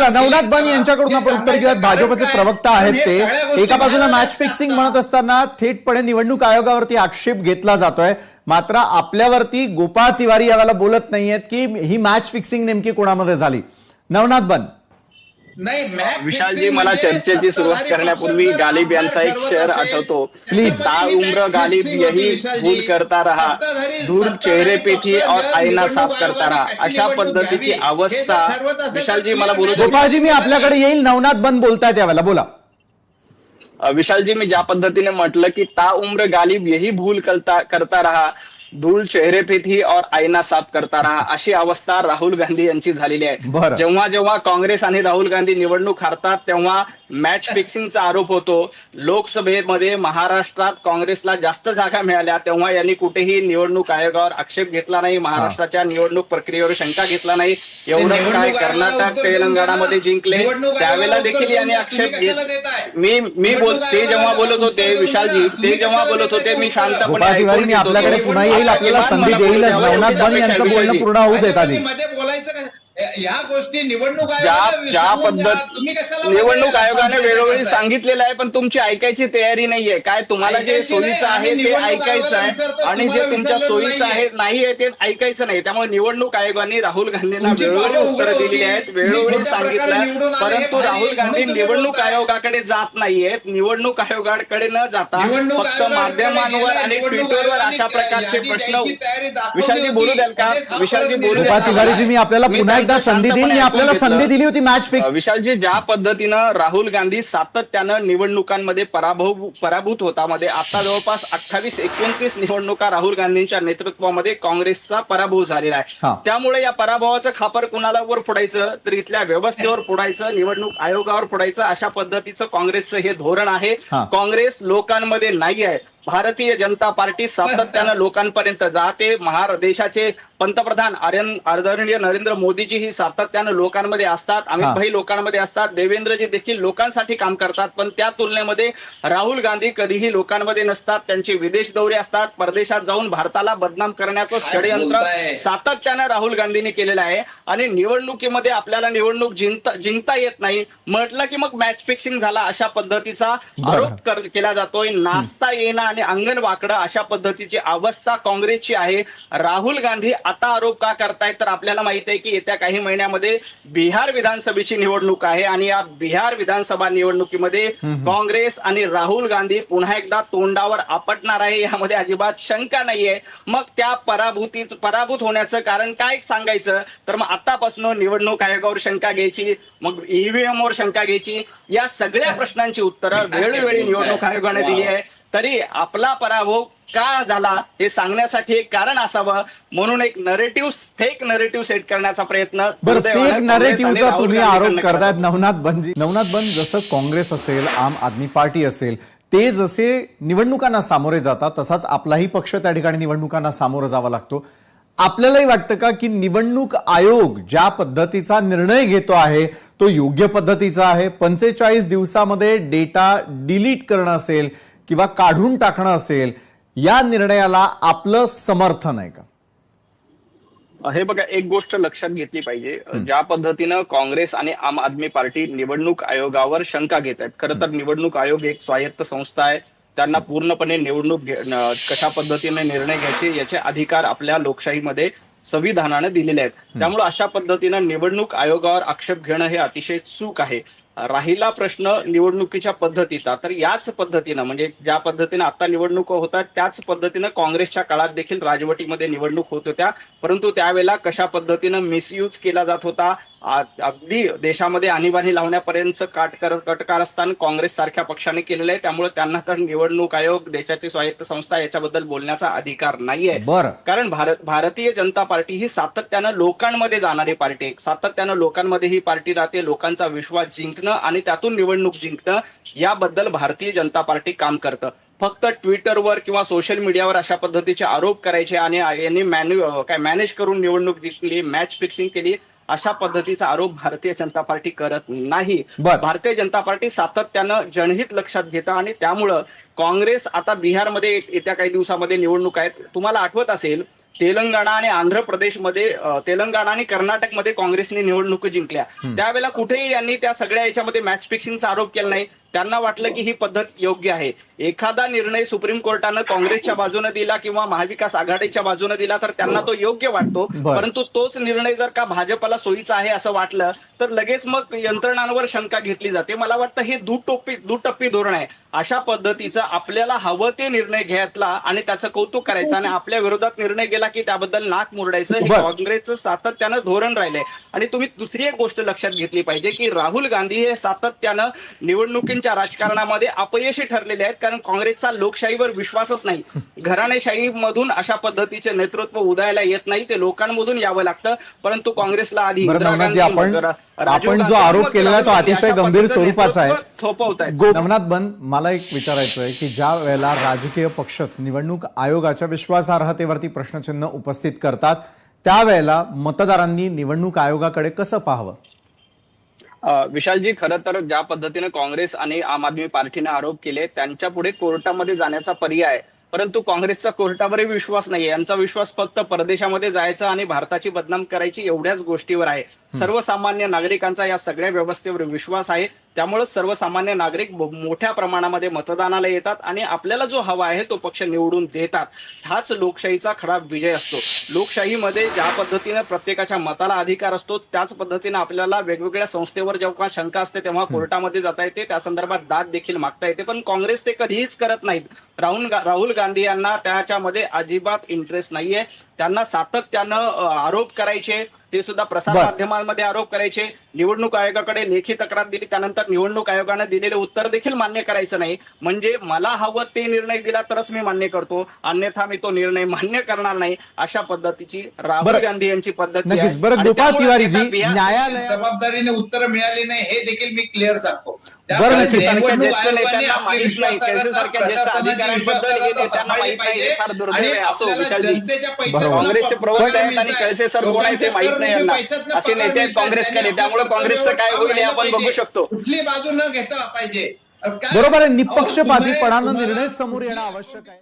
चला नवनाथ बन यांच्याकडून आपण उत्तर घेऊयात. भाजपचे प्रवक्ता आहेत ते. एका बाजूला मॅच फिक्सिंग म्हणत असताना थेटपणे निवडणूक आयोगावरती आक्षेप घेतला जातोय, मात्र आपल्यावरती गोपाळ तिवारी यावेळेला बोलत नाहीयेत की ही मॅच फिक्सिंग नेमकी कोणामध्ये झाली. नवनाथ बन नाही, विशालजी, मला चर्चेची सुरुवात करण्यापूर्वी गालिब यांचा एक शेर आठवतो. प्लीज. उम्र गालिब यही भूल करता रहा, धूल चेहरे पे थी और आईना साफ करता रहा, अशा पद्धतीची अवस्था. विशालजी मला बोलू दे. गोपाळजी मी आपल्याकडे येईल. नवनाथ बन बोलतायत यावेळेला, बोला. विशालजी, मी ज्या पद्धतीने म्हटलं की उम्र गालिब यही भूल करता रहा, धूल चेहरे पे थी और आईना साफ करता रहा, अशी अवस्था राहुल गांधी यांची झालेली आहे. जेव्हा जेव्हा काँग्रेस आणि राहुल गांधी निवडणूक हारतात तेव्हा मॅच फिक्सिंगचा आरोप होतो. लोकसभेमध्ये महाराष्ट्रात काँग्रेसला जास्त जागा मिळाल्या तेव्हा यांनी कुठेही निवडणूक आयोगावर आक्षेप घेतला नाही, महाराष्ट्राच्या निवडणूक प्रक्रियेवर शंका घेतला नाही. एवढंच काय, कर्नाटक तेलंगणामध्ये जिंकले त्यावेळेला देखील यांनी आक्षेप ते जेव्हा बोलत होते, विशालजी ते जेव्हा बोलत होते, मी शांतपणे आपल्याकडे पुन्हा येईल, आपल्याला संधी देईल. नवनाथ बन यांचं बोलणं पूर्ण होऊ देत आधी. या गोष्टी निवडणूक निवडणूक आयोगाने वेळोवेळी सांगितलेलं आहे, पण तुमची ऐकायची तयारी नाहीये. काय तुम्हाला जे सोयीचं आहे ते ऐकायचं आहे आणि जे तुमच्या सोयीचं आहे नाहीये ते ऐकायचं नाही. त्यामुळे निवडणूक आयोगाने राहुल गांधींना वेळोवेळी उत्तरं दिलेली आहेत, वेळोवेळी सांगितलं, परंतु राहुल गांधी निवडणूक आयोगाकडे जात नाहीयेत. निवडणूक आयोगाकडे न जाता फक्त माध्यमांवर आणि ट्विटरवर अशा प्रकारचे प्रश्न. विशालजी बोलू द्याल का? विशालजी बोलू द्याल? मी आपल्याला पुन्हा संधी देईन. मी आपल्याला संधी दिली होती मॅच फिक्स. विशालजी, ज्या पद्धतीनं राहुल गांधी सातत्यानं निवडणुकांमध्ये पराभूत होता मध्ये आता जवळपास 28-29 निवडणुका राहुल गांधींच्या नेतृत्वामध्ये काँग्रेसचा पराभव झालेला आहे. त्यामुळे या पराभवाचं खापर कुणाला फोडायचं तर इथल्या व्यवस्थेवर फोडायचं, निवडणूक आयोगावर फोडायचं, अशा पद्धतीचं काँग्रेसचं हे धोरण आहे. काँग्रेस लोकांमध्ये नाही आहे. भारतीय जनता पार्टी सातत्यानं लोकांपर्यंत जाते. देशाचे पंतप्रधान आदरणीय नरेंद्र मोदीजी ही सातत्यानं लोकांमध्ये असतात, अमित भाई लोकांमध्ये असतात, देवेंद्रजी देखील लोकांसाठी काम करतात. पण त्या तुलनेमध्ये राहुल गांधी कधीही लोकांमध्ये नसतात. त्यांचे विदेश दौरे असतात, परदेशात जाऊन भारताला बदनाम करण्याचं षडयंत्र सातत्यानं राहुल गांधींनी केलेलं आहे. आणि निवडणुकीमध्ये आपल्याला निवडणूक जिंकता येत नाही म्हटलं की मग मॅच फिक्सिंग झाला अशा पद्धतीचा आरोप केला जातोय. नाचता येणं आणि अंगण वाकडं अशा पद्धतीची अवस्था काँग्रेसची आहे. राहुल गांधी आता आरोप का करतायत तर आपल्याला माहित आहे की येत्या काही महिन्यामध्ये बिहार विधानसभेची निवडणूक आहे आणि या बिहार विधानसभा निवडणुकीमध्ये काँग्रेस आणि राहुल गांधी पुन्हा एकदा तोंडावर आपटणार आहे, यामध्ये अजिबात शंका नाहीये. मग त्या पराभूत होण्याचं कारण काय सांगायचं तर मग आतापासून निवडणूक आयोगावर शंका घ्यायची, मग ईव्हीएम वर शंका घ्यायची, या सगळ्या प्रश्नांची उत्तरं वेळोवेळी निवडणूक आयोगाने दिली आहे. तरी आपला पराभव का झाला हे सांगण्यासाठी एक कारण असावं म्हणून एक फेक नरेटिव्ह सेट करण्याचा प्रयत्न. फेक नरेटिव्हचा तुम्ही आरोप करतायत नवनाथ बनजी. नवनाथ बन, जसं काँग्रेस असेल, आम आदमी पार्टी असेल, ते जसे निवडणुकांना सामोरे जातात तसाच आपलाही पक्ष त्या ठिकाणी निवडणुकांना सामोरं जावं लागतो. आपल्यालाही वाटतं का की निवडणूक आयोग ज्या पद्धतीचा निर्णय घेतो आहे तो योग्य पद्धतीचा आहे? 45 दिवसामध्ये डेटा डिलीट करणं असेल किंवा काढून टाकणं असेल, या निर्णयाला आपलं समर्थन आहे का? हे बघा, एक गोष्ट लक्षात घेतली पाहिजे. ज्या पद्धतीनं काँग्रेस आणि आम आदमी पार्टी निवडणूक आयोगावर शंका घेत आहेत. खरं तर निवडणूक आयोग एक स्वायत्त संस्था आहे. त्यांना पूर्णपणे निवडणूक कशा पद्धतीने निर्णय घ्यायचे याचे अधिकार आपल्या लोकशाहीमध्ये संविधानाने दिलेले आहेत. त्यामुळे अशा पद्धतीनं निवडणूक आयोगावर आक्षेप घेणं हे अतिशय चूक आहे. राहिला प्रश्न निवडणुकीच्या पद्धतीचा, तर याच पद्धतीनं म्हणजे ज्या पद्धतीनं आता निवडणूक होतात त्याच पद्धतीनं काँग्रेसच्या काळात देखील राजवटीमध्ये निवडणूक होत होत्या, परंतु त्यावेळेला कशा पद्धतीनं मिसयूज केला जात होता, अगदी देशामध्ये आणीबाणी लावण्यापर्यंत कटकारस्थान काँग्रेस सारख्या पक्षाने केलेलं आहे. त्यामुळे त्यांना तर निवडणूक आयोग, देशाची स्वायत्त संस्था, याच्याबद्दल बोलण्याचा अधिकार नाहीये. कारण भारतीय जनता पार्टी ही सातत्यानं लोकांमध्ये जाणारी पार्टी आहे. सातत्यानं लोकांमध्ये ही पार्टी राहते. लोकांचा विश्वास जिंकणं आणि त्यातून निवडणूक जिंकणं याबद्दल भारतीय जनता पार्टी काम करतं. फक्त ट्विटरवर किंवा सोशल मीडियावर अशा पद्धतीचे आरोप करायचे आणि यांनी मॅनेज करून निवडणूक जिंकली, मॅच फिक्सिंग केली, अशा पद्धतीचा आरोप भारतीय जनता पार्टी करत नाही. भारतीय जनता पार्टी सातत्यानं जनहित लक्षात घेतं आणि त्यामुळं काँग्रेस आता बिहारमध्ये येत्या काही दिवसामध्ये निवडणूक आहेत. तुम्हाला आठवत असेल तेलंगणा आणि आंध्र प्रदेशमध्ये तेलंगणा आणि कर्नाटकमध्ये काँग्रेसने निवडणूक जिंकल्या त्यावेळेला कुठेही यांनी त्या सगळ्या याच्यामध्ये मॅच फिक्सिंगचा आरोप केला नाही. त्यांना वाटलं की ही पद्धत योग्य आहे. एखादा निर्णय सुप्रीम कोर्टानं काँग्रेसच्या बाजूने दिला किंवा महाविकास आघाडीच्या बाजूने दिला तर त्यांना तो योग्य वाटतो, परंतु तोच निर्णय जर का भाजपला सोयीचा आहे असं वाटलं तर लगेच मग यंत्रणांवर शंका घेतली जाते. मला वाटतं हे दुटप्पी धोरण आहे. अशा पद्धतीचं आपल्याला हवं ते निर्णय घ्यायला आणि त्याचं कौतुक करायचं आणि आपल्या विरोधात निर्णय गेला की त्याबद्दल नाक मुरडायचं हे काँग्रेसचं सातत्यानं धोरण राहिलंय. आणि तुम्ही दुसरी एक गोष्ट लक्षात घेतली पाहिजे की राहुल गांधी हे सातत्यानं निवडणुकींच्या राजकारणामध्ये अपयशी ठरलेले आहेत, कारण काँग्रेसचा लोकशाहीवर विश्वासच नाही. घराणेशाहीमधून अशा पद्धतीचे नेतृत्व उदयाला येत नाही, ते लोकांमधून यावं लागतं. परंतु काँग्रेसला आधी आपण जो आरोप केलेला तो अतिशय गंभीर स्वरूपाचा आहे. थोपवतायत. नवनाथ बन, मला एक विचारायचं आहे की ज्या वेळेला राजकीय पक्षच निवडणूक आयोगाच्या विश्वासार्हतेवरती प्रश्नचिन्ह उपस्थित करतात त्यावेळेला मतदारांनी निवडणूक आयोगाकडे कसं पाहावं? विशालजी, खरं तर ज्या पद्धतीने काँग्रेस आणि आम आदमी पार्टीने आरोप केले त्यांच्या पुढे कोर्टामध्ये जाण्याचा पर्याय, परंतु काँग्रेसचा कोर्टावरही विश्वास नाहीये. यांचा विश्वास फक्त परदेशामध्ये जायचा आणि भारताची बदनाम करायची एवढ्याच गोष्टीवर आहे. सर्वसामान्य नागरिकांचा या सगळ्या व्यवस्थेवर विश्वास आहे. त्यामुळे सर्वसामान्य नागरिक मोठ्या प्रमाणामध्ये मतदानाला येतात आणि आपल्याला जो हवा आहे तो पक्ष निवडून देतात. हाच लोकशाहीचा खरा विजय असतो. लोकशाहीमध्ये ज्या पद्धतीने प्रत्येकाच्या मताला अधिकार असतो त्याच पद्धतीने आपल्याला वेगवेगळ्या संस्थेवर जेव्हा शंका असते तेव्हा कोर्टामध्ये जाता येते, त्या संदर्भात दाद देखील मागता येते. पण काँग्रेस ते कधीच करत नाहीत. राहुल गांधी यांना त्याच्यामध्ये अजिबात इंटरेस्ट नाहीये. त्यांना सातत्यानं आरोप करायचे, ते सुद्धा प्रसार माध्यमांमध्ये आरोप करायचे. निवडणूक आयोगाकडे लेखी तक्रार दिली, त्यानंतर निवडणूक आयोगाने दिलेले उत्तर देखील मान्य करायचं नाही. म्हणजे मला हवं ते निर्णय दिला तरच मी मान्य करतो, अन्यथा मी तो निर्णय मान्य करणार नाही. अशा पद्धतीची राहुल गांधी यांची पद्धत गोपाळ तिवारीजी, न्यायालय जबाबदारीने उत्तर मिळाली नाही हे देखील मी क्लिअर सांगतो. काँग्रेसचे प्रवक्ते आहेत आणि कळसे सर कोण आहे ते माहित नाही यांना. असे नेते आहेत काँग्रेसकडे, त्यामुळे काँग्रेसचं काय होईल हे आपण बघू शकतो. कुठली बाजू न घेता पाहिजे. बरोबर आहे, निपक्षपातीपणानं निर्णय समोर येणं आवश्यक आहे.